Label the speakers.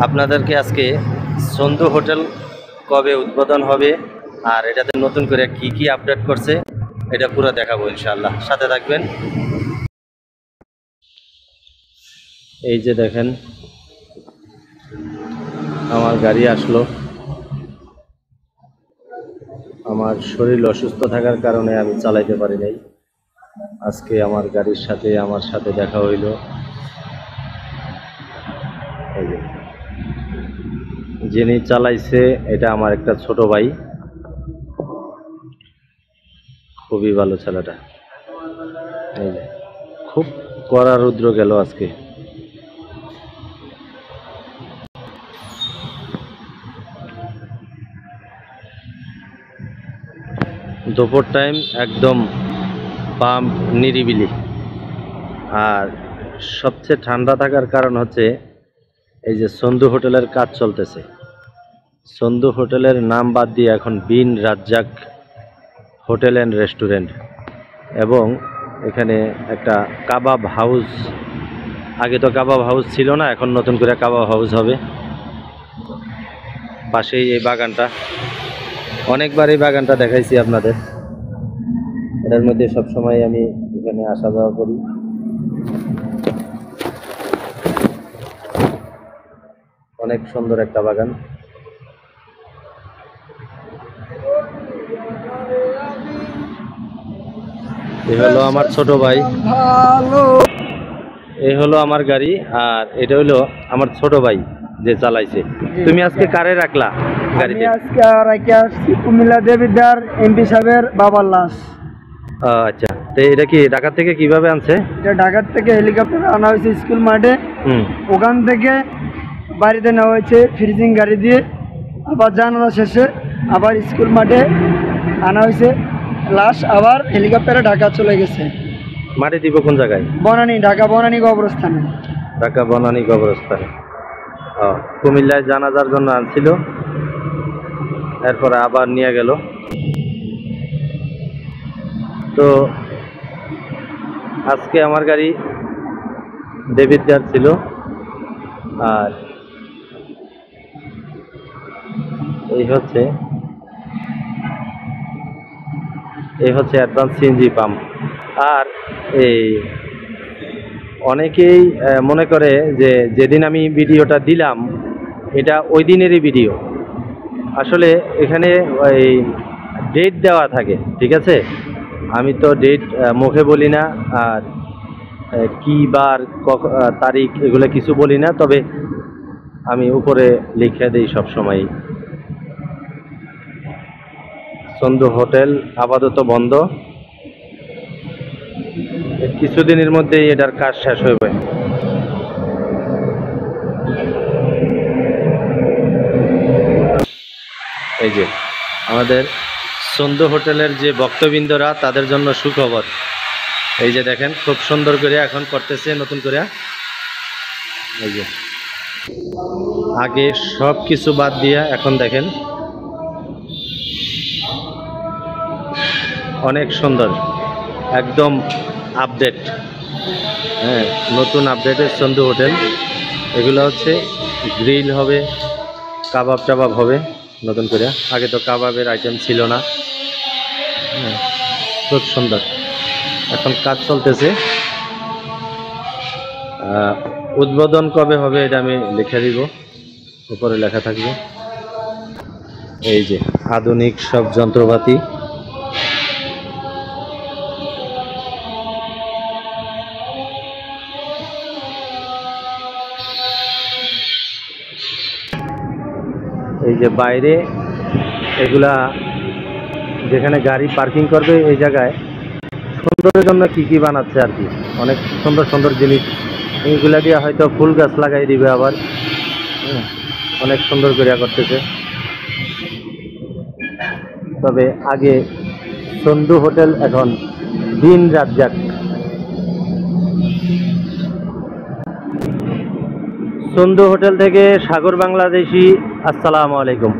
Speaker 1: আপনাদেরকে আজকে সন্ধু হোটেল কবে উদ্বোধন হবে আর এটাতে নতুন করে কি কি আপডেট করছে এটা পুরো দেখাবো ইনশাআল্লাহ, সাথে থাকবেন। এই যে দেখেন আমার গাড়ি আসলো। আমার শরীর অসুস্থ থাকার কারণে আমি চালাইতে পারি নাই। আজকে আমার গাড়ির সাথে আমার সাথে দেখা হইল। যিনি চালাইছে এটা আমার একটা ছোট ভাই, খুবই ভালো ছেলেটা। এই যে খুব কড়া রৌদ্র গেল আজকে। দুপুর টাইম একদম পাম্প নিরিবিলি, আর সবচেয়ে ঠান্ডা থাকার কারণ হচ্ছে এই যে সন্ধু হোটেলের কাজ চলতেছে। সন্ধু হোটেলের নাম বাদ দিয়ে এখন বিন রাজ্জাক হোটেল অ্যান্ড রেস্টুরেন্ট, এবং এখানে একটা কাবাব হাউস। আগে তো কাবাব হাউস ছিল না, এখন নতুন করে কাবাব হাউস হবে। পাশেই এই বাগানটা, অনেকবার এই বাগানটা দেখাইছি আপনাদের। এটার মধ্যে সবসময় আমি এখানে আসা যাওয়া করি। অনেক সুন্দর একটা বাগান। এই হলো আমার ছোট ভাই, এই হলো আমার গাড়ি, আর এটা হলো আমার ছোট ভাই যে চালাইছে। তুমি আজকে কারে রাখলা গাড়িতে?
Speaker 2: আজকে রাখি আসছি কুমিল্লা দেবিদ্বার এমপি সাহেবের বাবার লাশ।
Speaker 1: আচ্ছা, তো এটা কি ঢাকা থেকে কিভাবে আনছে?
Speaker 2: এটা ঢাকার থেকে হেলিকপ্টারে আনা হয়েছে স্কুল মাঠে, ওখান থেকে বাড়িতে নেওয়া হয়েছে ফ্রিজিং গাড়ি দিয়ে, আবার জানালা শেষে আবার স্কুল মাঠে আনা হয়েছে লাশ, আবার হেলিকপ্টারে ঢাকা চলে গেছে।
Speaker 1: মাটি দিব কোন জায়গায়?
Speaker 2: বনানী, ঢাকা বনানী কবরস্থানে।
Speaker 1: ঢাকা বনানী কবরস্থানে। কুমিল্লায় জানাজার জন্য আনছিল, এরপরে আবার নিয়ে গেল। তো আজকে আমার গাড়ি দেবিদ্বার ছিল, আর এই হচ্ছে অ্যাডভান্স সিএনজি পাম্প। আর এই অনেকেই মনে করে যে যেদিন আমি ভিডিওটা দিলাম এটা ওই দিনেরই ভিডিও। আসলে এখানে ওই ডেট দেওয়া থাকে, ঠিক আছে? আমি তো ডেট মুখে বলি না, আর কি বার তারিখ এগুলো কিছু বলি না, তবে আমি উপরে লিখে দিই সবসময়। সন্ধু হোটেল আপাতত বন্ধ, কিছুদিনের মধ্যেই এটার কাজ শেষ হবে। এই যে আমাদের সন্ধু হোটেলের যে ভক্তবৃন্দরা, তাদের জন্য সুখবর। এই যে দেখেন খুব সুন্দর করে এখন করতেছে নতুন করে। এই যে আগে সব কিছু বাদ দিয়া এখন দেখেন অনেক সুন্দর, একদম আপডেট। হ্যাঁ, নতুন আপডেটের সন্ধু হোটেল। এগুলো হচ্ছে গ্রিল হবে, কাবাব টাবাব হবে নতুন করে। আগে তো কাবাবের আইটেম ছিল না। হ্যাঁ, খুব সুন্দর। এখন কাজ চলতেছে। উদ্বোধন কবে হবে এটা আমি লিখে দিব, উপরে লেখা থাকবে। এই যে আধুনিক সব যন্ত্রপাতি। এই যে বাইরে এগুলা যেখানে গাড়ি পার্কিং করবে, এই জায়গায় সুন্দরের জন্য কি কি বানাচ্ছে আর কি, অনেক সুন্দর সুন্দর জিনিস। এইগুলা দিয়ে হয়তো ফুল গাছ লাগাই দিবে আবার। অনেক সুন্দর করে করতেছে। তবে আগে সন্ধু হোটেল, এখন বিন রাজ্জাক। সন্ধু হোটেল থেকে সাগর বাংলাদেশি, আসসালামু আলাইকুম।